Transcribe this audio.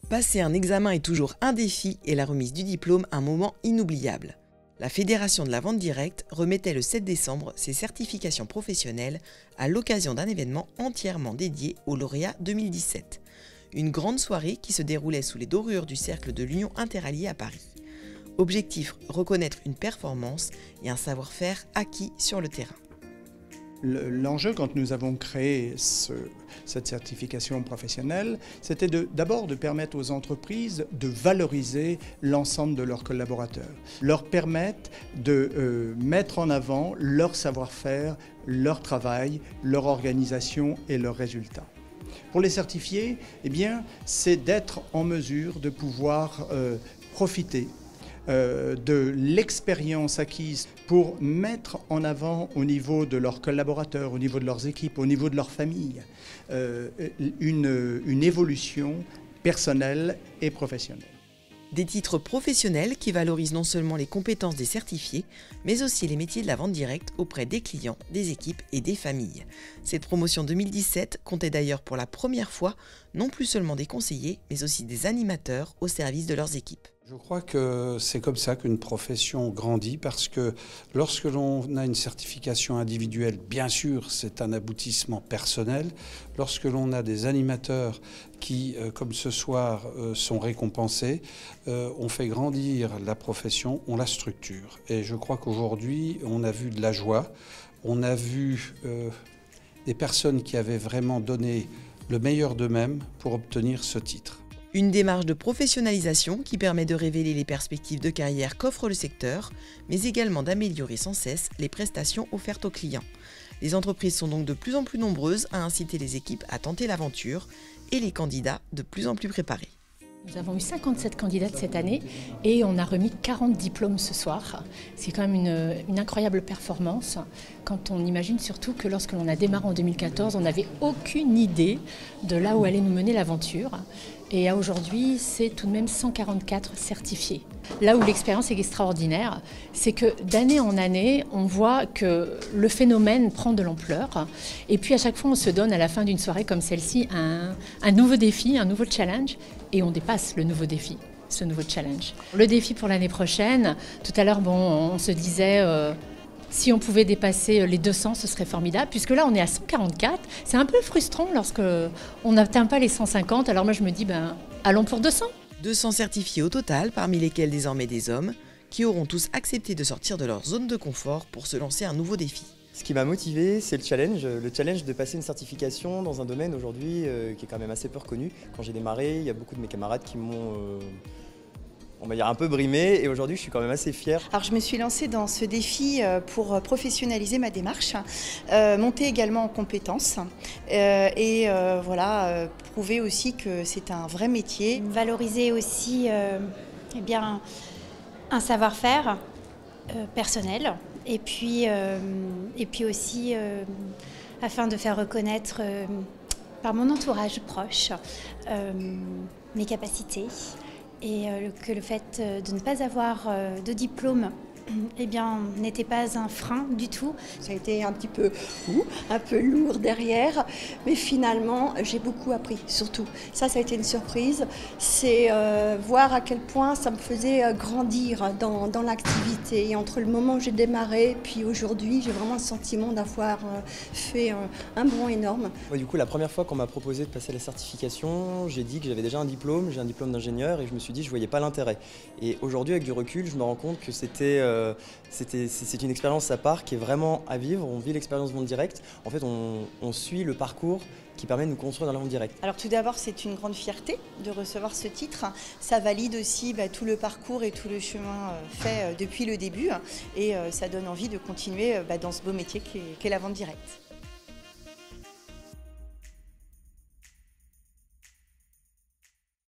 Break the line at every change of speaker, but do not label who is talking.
Passer un examen est toujours un défi et la remise du diplôme un moment inoubliable. La Fédération de la vente directe remettait le 7 décembre ses certifications professionnelles à l'occasion d'un événement entièrement dédié aux lauréats 2017. Une grande soirée qui se déroulait sous les dorures du cercle de l'Union Interalliée à Paris. Objectif, reconnaître une performance et un savoir-faire acquis sur le terrain.
L'enjeu, quand nous avons créé cette certification professionnelle, c'était d'abord de permettre aux entreprises de valoriser l'ensemble de leurs collaborateurs, leur permettre de mettre en avant leur savoir-faire, leur travail, leur organisation et leurs résultats. Pour les certifier, c'est d'être en mesure de pouvoir profiter de l'expérience acquise pour mettre en avant au niveau de leurs collaborateurs, au niveau de leurs équipes, au niveau de leur famille, une évolution personnelle et professionnelle.
Des titres professionnels qui valorisent non seulement les compétences des certifiés, mais aussi les métiers de la vente directe auprès des clients, des équipes et des familles. Cette promotion 2017 comptait d'ailleurs pour la première fois non plus seulement des conseillers, mais aussi des animateurs au service de leurs équipes.
Je crois que c'est comme ça qu'une profession grandit, parce que lorsque l'on a une certification individuelle, bien sûr, c'est un aboutissement personnel. Lorsque l'on a des animateurs qui, comme ce soir, sont récompensés, on fait grandir la profession, on la structure. Et je crois qu'aujourd'hui, on a vu de la joie, on a vu des personnes qui avaient vraiment donné le meilleur d'eux-mêmes pour obtenir ce titre.
Une démarche de professionnalisation qui permet de révéler les perspectives de carrière qu'offre le secteur, mais également d'améliorer sans cesse les prestations offertes aux clients. Les entreprises sont donc de plus en plus nombreuses à inciter les équipes à tenter l'aventure et les candidats de plus en plus préparés.
Nous avons eu 57 candidates cette année et on a remis 40 diplômes ce soir. C'est quand même une incroyable performance quand on imagine surtout que lorsque l'on a démarré en 2014, on n'avait aucune idée de là où allait nous mener l'aventure. Et aujourd'hui, c'est tout de même 144 certifiés. Là où l'expérience est extraordinaire, c'est que d'année en année, on voit que le phénomène prend de l'ampleur. Et puis à chaque fois, on se donne à la fin d'une soirée comme celle-ci un nouveau défi, un nouveau challenge. Et on dépasse le nouveau défi, ce nouveau challenge. Le défi pour l'année prochaine, tout à l'heure, on se disait... si on pouvait dépasser les 200, ce serait formidable, puisque là, on est à 144. C'est un peu frustrant lorsqu'on n'atteint pas les 150. Alors moi, je me dis, allons pour 200.
200 certifiés au total, parmi lesquels désormais des hommes, qui auront tous accepté de sortir de leur zone de confort pour se lancer un nouveau défi.
Ce qui m'a motivé, c'est le challenge de passer une certification dans un domaine aujourd'hui qui est quand même assez peu reconnu. Quand j'ai démarré, il y a beaucoup de mes camarades qui m'ont... on va dire un peu brimé, et aujourd'hui je suis quand même assez fière.
Alors je me suis lancée dans ce défi pour professionnaliser ma démarche, monter également en compétences et prouver aussi que c'est un vrai métier.
Valoriser aussi un savoir-faire personnel et puis aussi afin de faire reconnaître par mon entourage proche mes capacités. Et que le fait de ne pas avoir de diplôme n'était pas un frein du tout.
Ça a été un peu lourd derrière, mais finalement j'ai beaucoup appris, surtout. Ça a été une surprise, c'est voir à quel point ça me faisait grandir dans l'activité. Et entre le moment où j'ai démarré puis aujourd'hui, j'ai vraiment le sentiment d'avoir fait un bond énorme.
Du coup, la première fois qu'on m'a proposé de passer la certification, j'ai dit que j'avais déjà un diplôme, j'ai un diplôme d'ingénieur, et je me suis dit que je ne voyais pas l'intérêt. Et aujourd'hui, avec du recul, je me rends compte que c'est une expérience à part qui est vraiment à vivre. On vit l'expérience vente directe. En fait, on suit le parcours qui permet de nous construire dans la vente directe.
Alors tout d'abord, c'est une grande fierté de recevoir ce titre. Ça valide aussi tout le parcours et tout le chemin fait depuis le début. Et ça donne envie de continuer dans ce beau métier qu'est la vente directe.